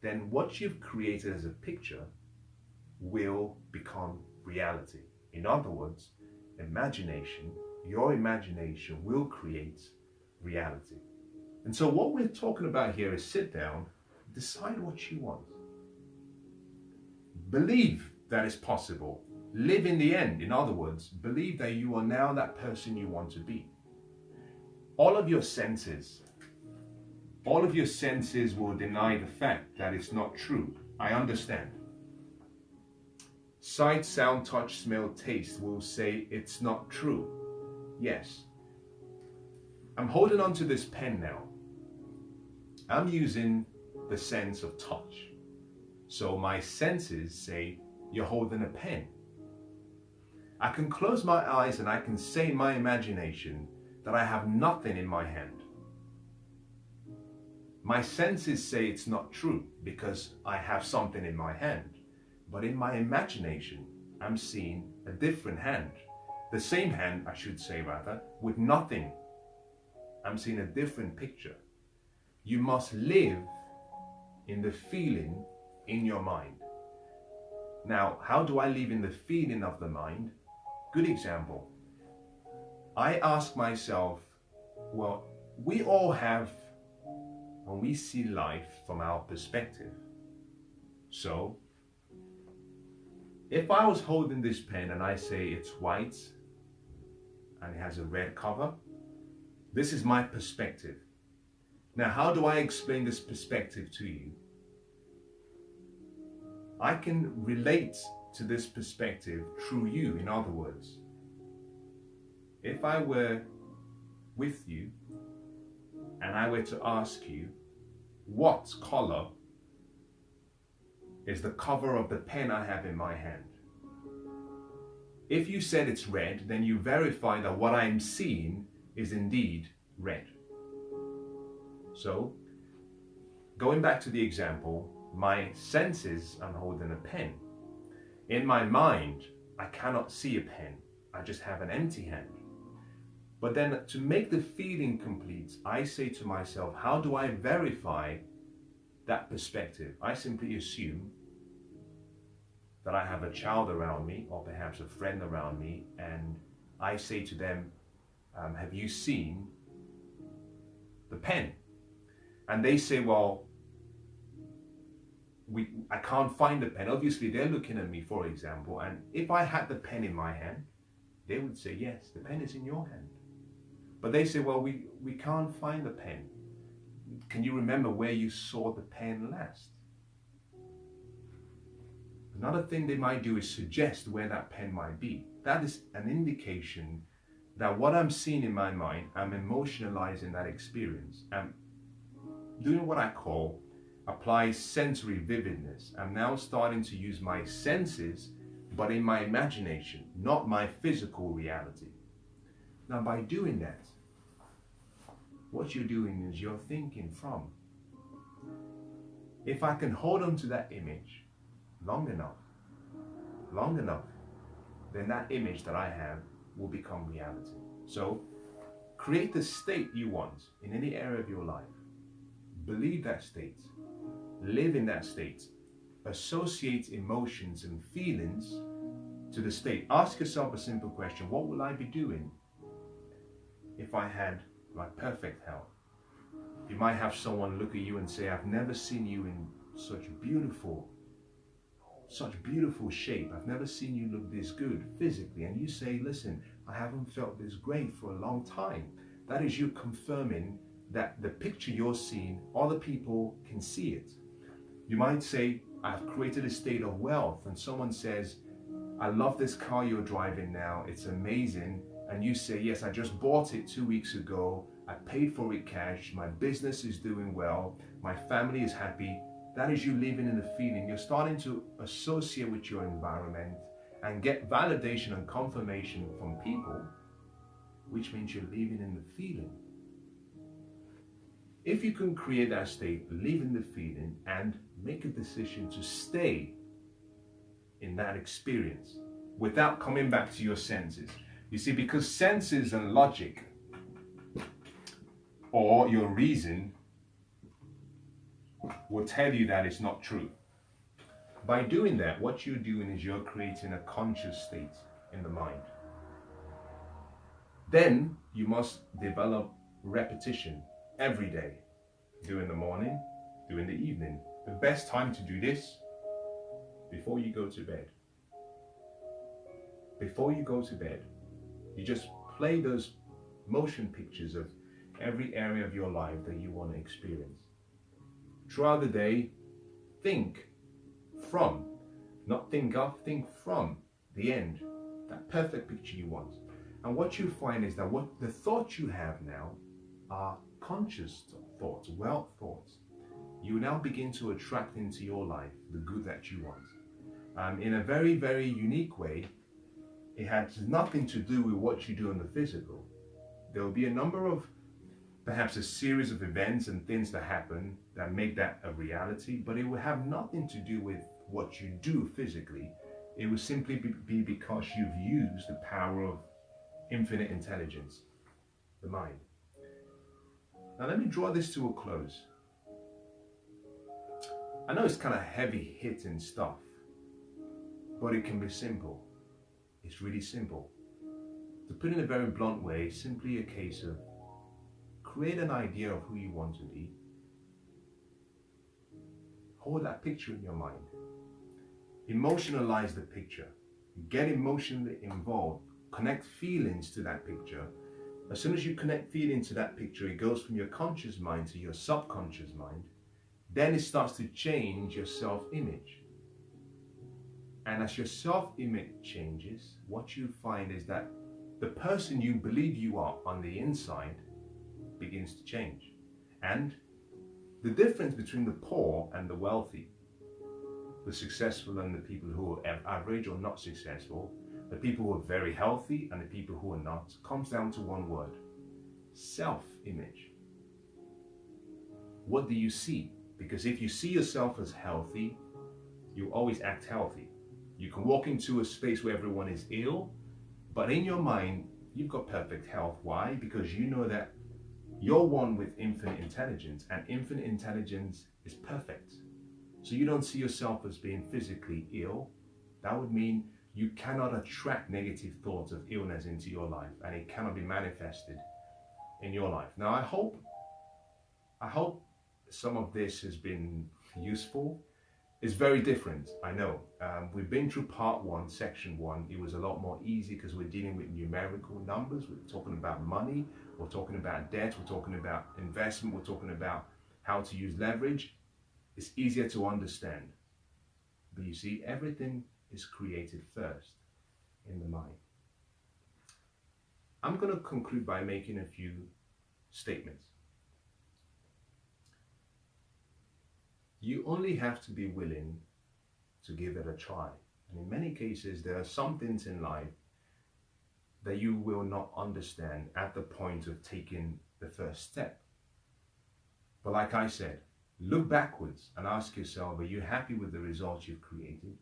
then what you've created as a picture will become reality. In other words, imagination, your imagination will create reality. And so what we're talking about here is sit down, decide what you want. Believe that it's possible. Live in the end. In other words, believe that you are now that person you want to be. All of your senses will deny the fact that it's not true. I understand. Sight, sound, touch, smell, taste will say it's not true. Yes. I'm holding on to this pen now. I'm using the sense of touch. So my senses say, you're holding a pen. I can close my eyes and I can say in my imagination that I have nothing in my hand. My senses say it's not true because I have something in my hand. But in my imagination, I'm seeing a different hand. The same hand, I should say rather, with nothing. I'm seeing a different picture. You must live in the feeling in your mind. Now, how do I live in the feeling of the mind? Good example. I ask myself, well, we all have, when we see life from our perspective. So, if I was holding this pen and I say it's white and it has a red cover, this is my perspective. Now, how do I explain this perspective to you? I can relate to this perspective through you, in other words. If I were with you and I were to ask you, what color is the cover of the pen I have in my hand? If you said it's red, then you verify that what I'm seeing is indeed red. So, going back to the example, my senses, I'm holding a pen. In my mind, I cannot see a pen. I just have an empty hand. But then to make the feeling complete, I say to myself, how do I verify that perspective? I simply assume that I have a child around me or perhaps a friend around me, and I say to them, have you seen the pen? And they say, well, I can't find the pen. Obviously, they're looking at me, for example, and if I had the pen in my hand, they would say, yes, the pen is in your hand. But they say, well, we can't find the pen. Can you remember where you saw the pen last? Another thing they might do is suggest where that pen might be. That is an indication that what I'm seeing in my mind, I'm emotionalizing that experience. I'm doing what I call apply sensory vividness. I'm now starting to use my senses, but in my imagination, not my physical reality. Now, by doing that, what you're doing is you're thinking from. If I can hold on to that image long enough, then that image that I have will become reality. So, create the state you want in any area of your life. Believe that state. Live in that state. Associate emotions and feelings to the state. Ask yourself a simple question. What will I be doing if I had my perfect health? You might have someone look at you and say, I've never seen you in such beautiful shape. I've never seen you look this good physically. And you say, listen, I haven't felt this great for a long time. That is you confirming that the picture you're seeing, other people can see it. You might say, I've created a state of wealth, and someone says, I love this car you're driving now, it's amazing. And you say, yes, I just bought it 2 weeks ago, I paid for it cash, my business is doing well, my family is happy. That is you living in the feeling. You're starting to associate with your environment and get validation and confirmation from people, which means you're living in the feeling. If you can create that state, live in the feeling, and make a decision to stay in that experience without coming back to your senses. You see, because senses and logic or your reason will tell you that it's not true. By doing that, what you're doing is you're creating a conscious state in the mind. Then you must develop repetition every day. Do in the morning, do in the evening. The best time to do this, before you go to bed. Before you go to bed, you just play those motion pictures of every area of your life that you want to experience. Throughout the day, think from, not think of, think from the end, that perfect picture you want. And what you find is that what the thoughts you have now are conscious thoughts, well thoughts. You now begin to attract into your life the good that you want. In a very, very unique way, it has nothing to do with what you do in the physical. There will be a number of, perhaps a series of events and things that happen that make that a reality, but it will have nothing to do with what you do physically. It will simply be because you've used the power of infinite intelligence, the mind. Now let me draw this to a close. I know it's kind of heavy hitting stuff, but it can be simple. It's really simple. To put it in a very blunt way, simply a case of create an idea of who you want to be, hold that picture in your mind, emotionalize the picture, get emotionally involved, connect feelings to that picture. As soon as you connect feelings to that picture, it goes from your conscious mind to your subconscious mind. Then it starts to change your self-image. And as your self-image changes, what you find is that the person you believe you are on the inside begins to change. And the difference between the poor and the wealthy, the successful and the people who are average or not successful, the people who are very healthy and the people who are not, comes down to one word: self-image. What do you see? Because if you see yourself as healthy, you always act healthy. You can walk into a space where everyone is ill, but in your mind, you've got perfect health. Why? Because you know that you're one with infinite intelligence, and infinite intelligence is perfect. So you don't see yourself as being physically ill. That would mean you cannot attract negative thoughts of illness into your life, and it cannot be manifested in your life. Now, I hope some of this has been useful. It's very different, I know. We've been through part 1, section 1. It was a lot more easy because we're dealing with numerical numbers. We're talking about money, we're talking about debt, we're talking about investment, we're talking about how to use leverage. It's easier to understand. But you see, everything is created first in the mind. I'm going to conclude by making a few statements. You only have to be willing to give it a try. And in many cases, there are some things in life that you will not understand at the point of taking the first step. But like I said, look backwards and ask yourself, are you happy with the results you've created?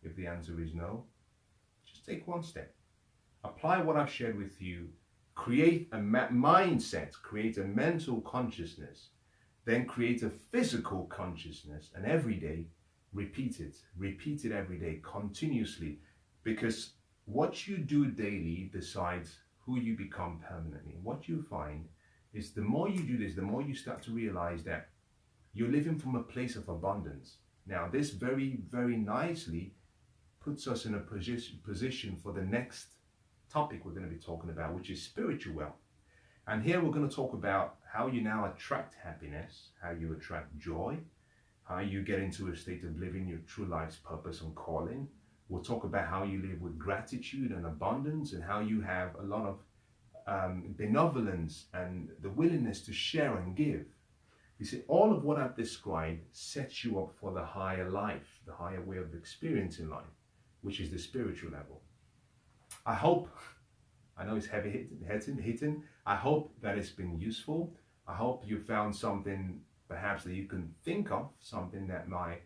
If the answer is no, just take one step. Apply what I've shared with you. Create a mindset, create a mental consciousness, then create a physical consciousness, and every day repeat it every day continuously, because what you do daily decides who you become permanently. What you find is the more you do this, the more you start to realize that you're living from a place of abundance. Now, this very, very nicely puts us in a position for the next topic we're going to be talking about, which is spiritual wealth. And here we're going to talk about how you now attract happiness, how you attract joy, how you get into a state of living your true life's purpose and calling. We'll talk about how you live with gratitude and abundance, and how you have a lot of benevolence and the willingness to share and give. You see, all of what I've described sets you up for the higher life, the higher way of experiencing life, which is the spiritual level. I know it's heavy hitting. I hope that it's been useful. I hope you found something perhaps that you can think of, something that might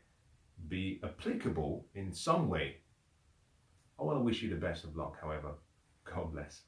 be applicable in some way. I want to wish you the best of luck, however. God bless.